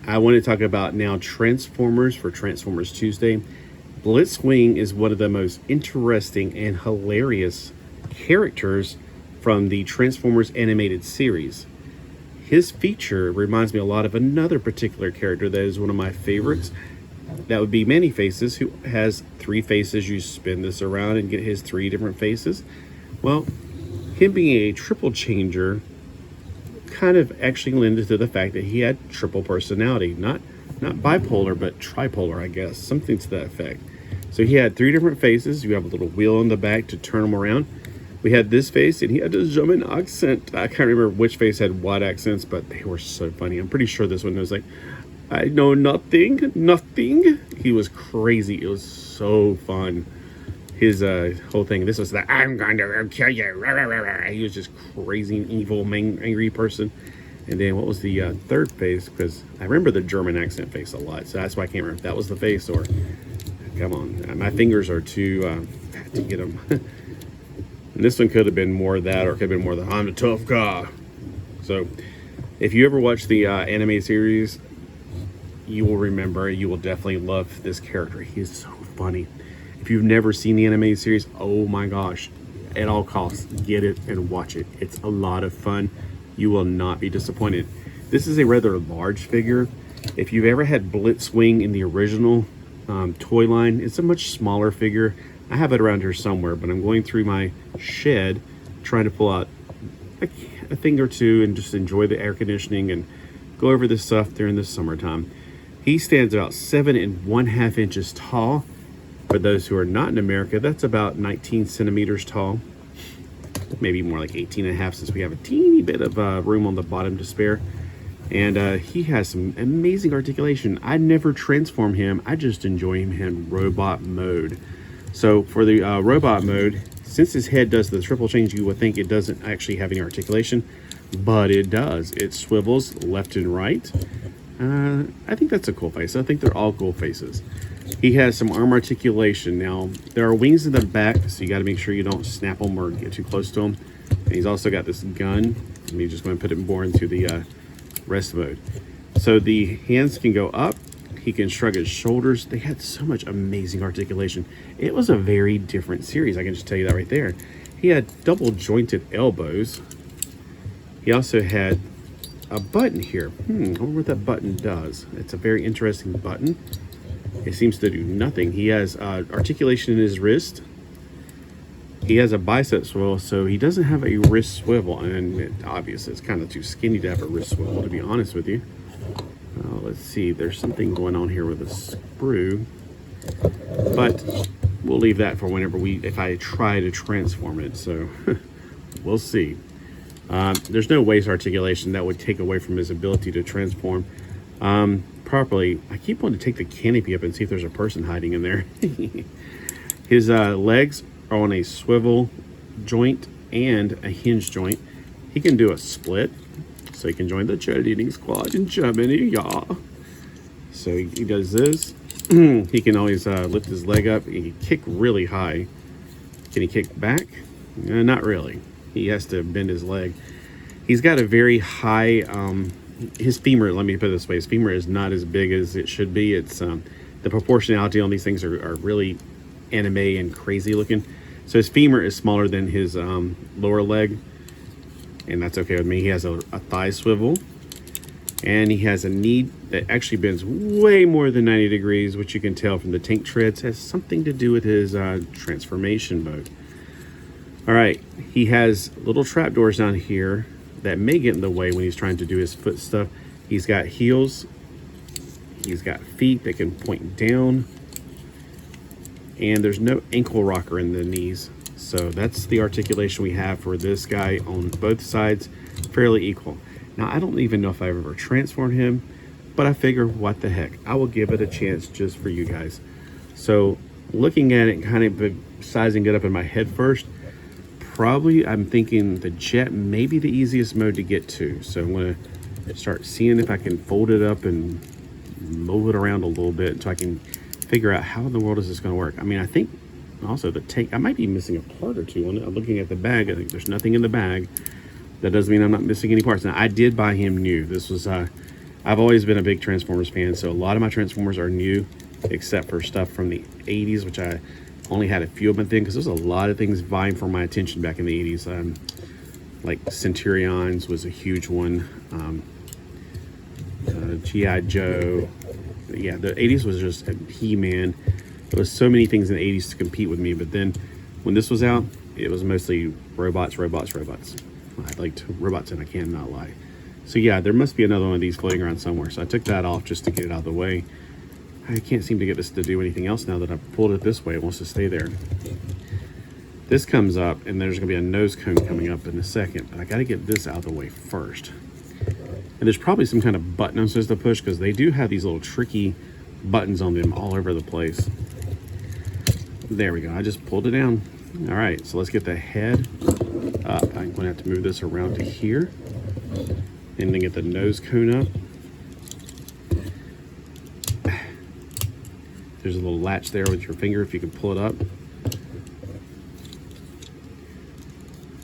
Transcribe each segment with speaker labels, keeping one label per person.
Speaker 1: I want to talk about now Transformers for Transformers Tuesday. Blitzwing is one of the most interesting and hilarious characters from the Transformers animated series. His feature reminds me a lot of another particular character that is one of my favorites. That would be Many-Faces, who has 3 faces. You spin this around and get his 3 different faces. Well, him being a triple changer kind of actually lended to the fact that he had triple personality. Not bipolar, but tripolar, I guess. Something to that effect. So he had 3 different faces. You have a little wheel on the back to turn them around. We had this face, and he had a German accent. I can't remember which face had what accents, but they were so funny. I'm pretty sure this one was like, I know nothing. He was crazy. It was so fun. His whole thing, this was the, I'm going to kill you. He was just crazy and evil, angry person. And then what was the third face? Because I remember the German accent face a lot, so that's why I can't remember if that was the face or, come on, my fingers are too fat to get them. And this one could have been more of that, or it could have been more of the I'm a tough guy. So if you ever watch the anime series, you will remember, you will definitely love this character. He's so funny. If you've never seen the anime series, oh my gosh, at all costs, get it and watch it. It's a lot of fun. You will not be disappointed. This is a rather large figure. If you've ever had Blitzwing in the original toy line, it's a much smaller figure. I have it around here somewhere, but I'm going through my shed trying to pull out a thing or two and just enjoy the air conditioning and go over this stuff during the summertime. He stands about 7 1/2 inches tall. For those who are not in America, that's about 19 centimeters tall. Maybe more like 18.5, since we have a teeny bit of room on the bottom to spare. And he has some amazing articulation. I never transform him. I just enjoy him in robot mode. So for the robot mode, since his head does the triple change, you would think it doesn't actually have any articulation, but it does. It swivels left and right. I think that's a cool face. I think they're all cool faces. He has some arm articulation. Now, there are wings in the back, so you got to make sure you don't snap them or get too close to them. And he's also got this gun. Let me just go and put it more into the rest mode. So the hands can go up. He can shrug his shoulders. They had so much amazing articulation. It was a very different series. I can just tell you that right there. He had double jointed elbows. He also had a button here. I wonder what that button does. It's a very interesting button. It seems to do nothing. He has articulation in his wrist. He has a bicep swivel, so he doesn't have a wrist swivel. And obviously, it's kind of too skinny to have a wrist swivel, to be honest with you. Let's see. There's something going on here with a screw. But we'll leave that for whenever if I try to transform it. So we'll see. There's no waist articulation that would take away from his ability to transform properly. I keep wanting to take the canopy up and see if there's a person hiding in there. His legs are on a swivel joint and a hinge joint. He can do a split, so he can join the cheerleading squad in Germany, yeah. So he does this. He can always lift his leg up. He can kick really high. Can he kick back? Not really. He has to bend his leg. He's got a very high, his femur, let me put it this way, his femur is not as big as it should be. It's the proportionality on these things are really anime and crazy looking. So his femur is smaller than his lower leg, and that's okay with me. He has a thigh swivel, and he has a knee that actually bends way more than 90 degrees, which you can tell from the tank treads has something to do with his transformation mode. All right, he has little trapdoors down here that may get in the way when he's trying to do his foot stuff. He's got heels. He's got feet that can point down. And there's no ankle rocker in the knees. So that's the articulation we have for this guy on both sides, fairly equal. Now, I don't even know if I've ever transformed him, but I figure, what the heck? I will give it a chance just for you guys. So looking at it, kind of sizing it up in my head first, probably I'm thinking the jet may be the easiest mode to get to. So I'm going to start seeing if I can fold it up and move it around a little bit so I can figure out how in the world is this going to work. I mean, I think also the tank, I might be missing a part or two on it. I'm looking at the bag. I think there's nothing in the bag. That doesn't mean I'm not missing any parts. Now, I did buy him new. This was I've always been a big Transformers fan, so a lot of my Transformers are new, except for stuff from the 80s, which I only had a few of them then, because there's a lot of things vying for my attention back in the 80s. Like Centurions was a huge one. G.I. Joe. Yeah, the 80s was just He-Man. There was so many things in the 80s to compete with me, but then when this was out, it was mostly robots. I liked robots, and I cannot lie. So yeah, there must be another one of these floating around somewhere. So I took that off just to get it out of the way. I can't seem to get this to do anything else now that I've pulled it this way. It wants to stay there. This comes up, and there's going to be a nose cone coming up in a second. But I got to get this out of the way first. And there's probably some kind of button I'm supposed to push, because they do have these little tricky buttons on them all over the place. There we go. I just pulled it down. All right, so let's get the head up. I'm going to have to move this around to here. And then get the nose cone up. There's a little latch there with your finger if you can pull it up.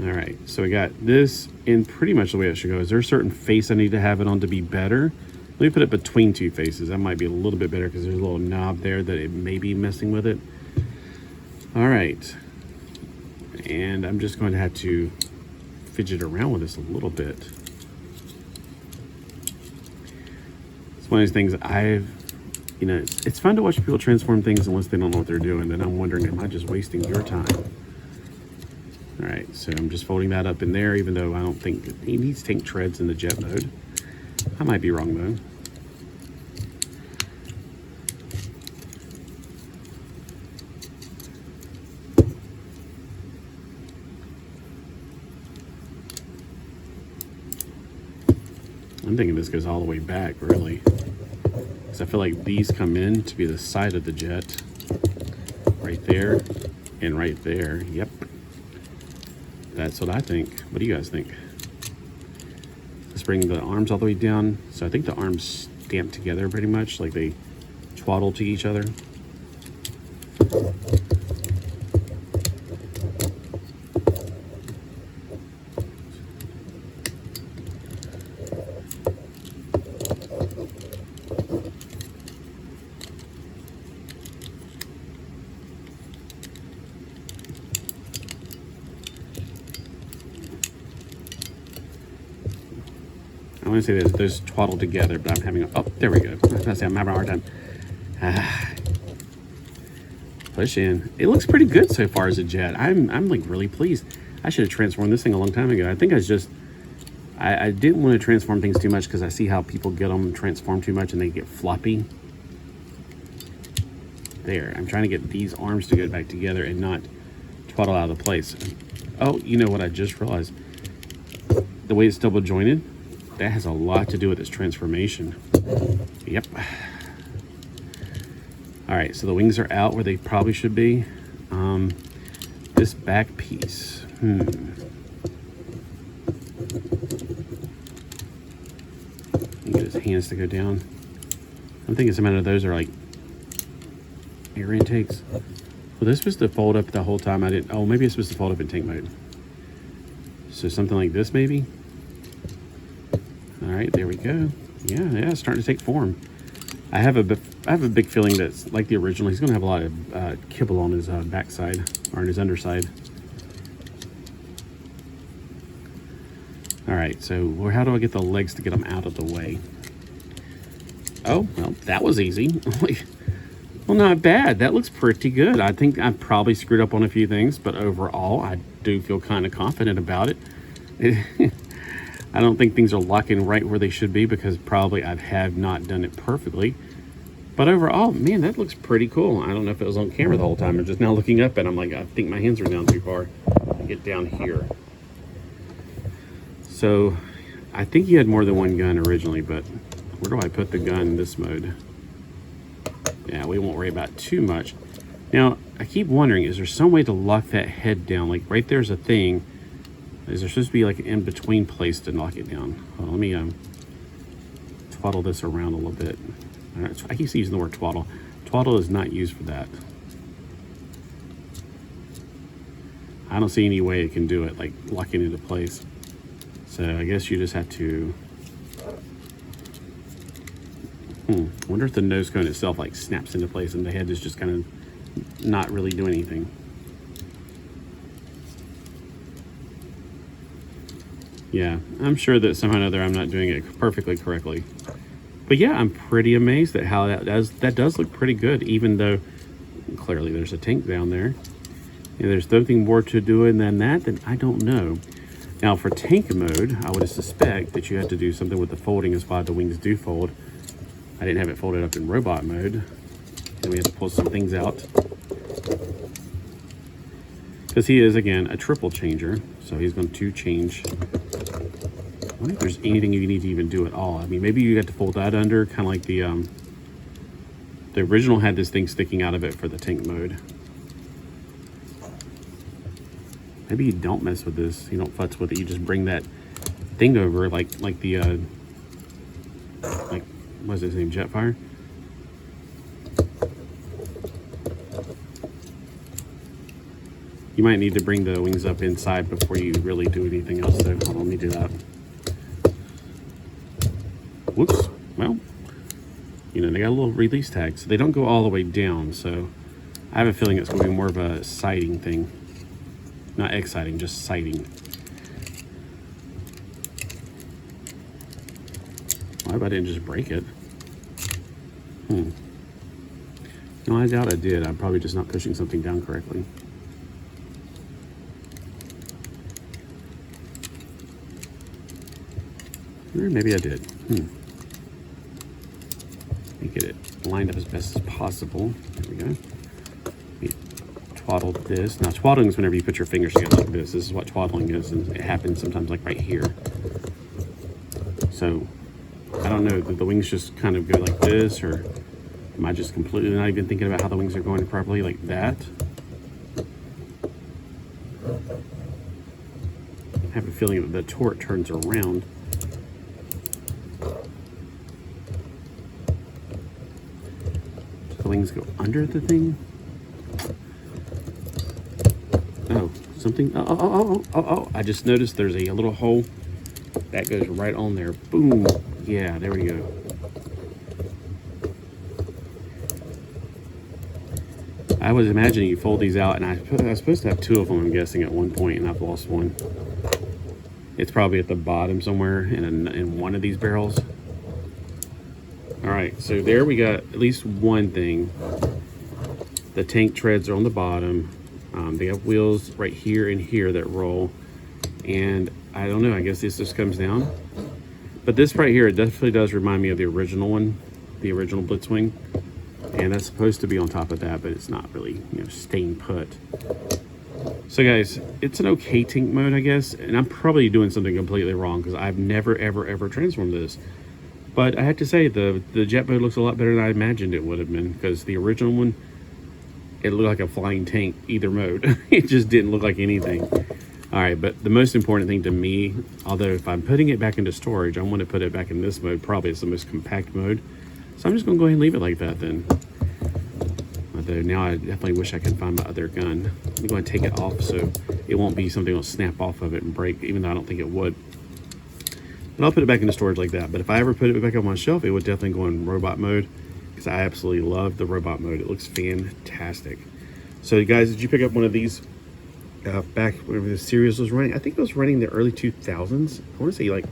Speaker 1: All right, so we got this in pretty much the way it should go. Is there a certain face I need to have it on to be better? Let me put it between two faces. That might be a little bit better because there's a little knob there that it may be messing with it. All right, and I'm just going to have to fidget around with this a little bit. It's one of those things it's fun to watch people transform things unless they don't know what they're doing. Then I'm wondering, am I just wasting your time? All right, so I'm just folding that up in there, even though I don't think he needs tank treads in the jet mode. I might be wrong though. I'm thinking this goes all the way back, really. Because I feel like these come in to be the side of the jet. Right there and right there. Yep. That's what I think. What do you guys think? Let's bring the arms all the way down. So I think the arms stamp together pretty much, like they twaddle to each other. I want to say those twaddle together, but I'm having there we go. I was going to say I'm having a hard time. Push in. It looks pretty good so far as a jet. I'm like really pleased. I should have transformed this thing a long time ago. I think I didn't want to transform things too much because I see how people get them transformed too much and they get floppy. There, I'm trying to get these arms to go back together and not twaddle out of the place. Oh, you know what I just realized? The way it's double jointed, that has a lot to do with its transformation. Yep. All right, so the wings are out where they probably should be. This back piece. Get his hands to go down. I'm thinking some of those are like air intakes. Well, this was to fold up the whole time. I didn't. Oh, maybe it's supposed to fold up in tank mode. So something like this, maybe. All right, there we go. Yeah, it's starting to take form. I have a big feeling that's like the original. He's going to have a lot of kibble on his backside or on his underside. All right, so how do I get the legs to get them out of the way? Oh, well, that was easy. Well, not bad. That looks pretty good. I think I probably screwed up on a few things, but overall, I do feel kind of confident about it. I don't think things are locking right where they should be because probably I have not done it perfectly. But overall, man, that looks pretty cool. I don't know if it was on camera the whole time. I'm just now looking up and I'm like, I think my hands are down too far. Get down here. So I think you had more than one gun originally, but where do I put the gun in this mode? Yeah, we won't worry about too much. Now, I keep wondering, is there some way to lock that head down? Like right there's a thing. Is there supposed to be like an in-between place to knock it down? Hold on, let me twaddle this around a little bit. All right, so I keep using the word twaddle. Twaddle is not used for that. I don't see any way it can do it, like lock it into place. So I guess you just have to I wonder if the nose cone itself like snaps into place and the head is just kind of not really doing anything. Yeah, I'm sure that somehow or another I'm not doing it perfectly correctly. But yeah, I'm pretty amazed at how that does look pretty good, even though clearly there's a tank down there. And there's nothing more to do than that, then I don't know. Now for tank mode, I would suspect that you have to do something with the folding as why the wings do fold. I didn't have it folded up in robot mode. And we have to pull some things out. Because he is, again, a triple changer. So he's going to change. I wonder if there's anything you need to even do at all. I mean, maybe you have to fold that under, kind of like the original had this thing sticking out of it for the tank mode. Maybe you don't mess with this. You don't futz with it. You just bring that thing over, like the what's his name, Jetfire. You might need to bring the wings up inside before you really do anything else. So hold on, let me do that. Whoops. Well, you know, they got a little release tag, so they don't go all the way down. So I have a feeling it's going to be more of a sighting thing. Not exciting, just sighting. Why if I didn't just break it? No, I doubt I did. I'm probably just not pushing something down correctly. Or maybe I did. Let me get it lined up as best as possible. There we go. Twaddle this. Now, twaddling is whenever you put your fingers together like this. This is what twaddling is, and it happens sometimes like right here. So, I don't know, do the wings just kind of go like this, or am I just completely not even thinking about how the wings are going properly like that? I have a feeling that the torque turns around. The wings go under the thing? Oh, something. Oh. I just noticed there's a little hole that goes right on there. Boom. Yeah, there we go. I was imagining you fold these out, and I was supposed to have two of them, I'm guessing, at one point, and I've lost one. It's probably at the bottom somewhere in one of these barrels. All right, so there we got at least one thing. The tank treads are on the bottom. They have wheels right here and here that roll. And I don't know, I guess this just comes down. But this right here, it definitely does remind me of the original one, the original Blitzwing. And that's supposed to be on top of that, but it's not really, you know, staying put. So guys, it's an okay tank mode, I guess. And I'm probably doing something completely wrong because I've never, ever transformed this. But I have to say, the jet mode looks a lot better than I imagined it would have been, because the original one, it looked like a flying tank, either mode. It just didn't look like anything. All right, but the most important thing to me, although if I'm putting it back into storage, I want to put it back in this mode. Probably it's the most compact mode. So I'm just going to go ahead and leave it like that then. Although now I definitely wish I could find my other gun. I'm going to take it off so it won't be something that will snap off of it and break, even though I don't think it would. But I'll put it back into storage like that. But if I ever put it back on my shelf, it would definitely go in robot mode, because I absolutely love the robot mode. It looks fantastic. So you guys, did you pick up one of these back whenever the series was running? I think it was running in the early 2000s. I want to say like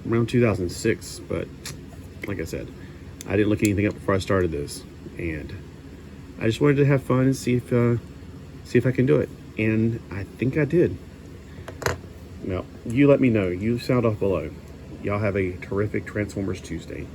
Speaker 1: around 2006, but like I said, I didn't look anything up before I started this, and I just wanted to have fun and see if I can do it, and I think I did. Now, you let me know. You sound off below. Y'all have a terrific Transformers Tuesday.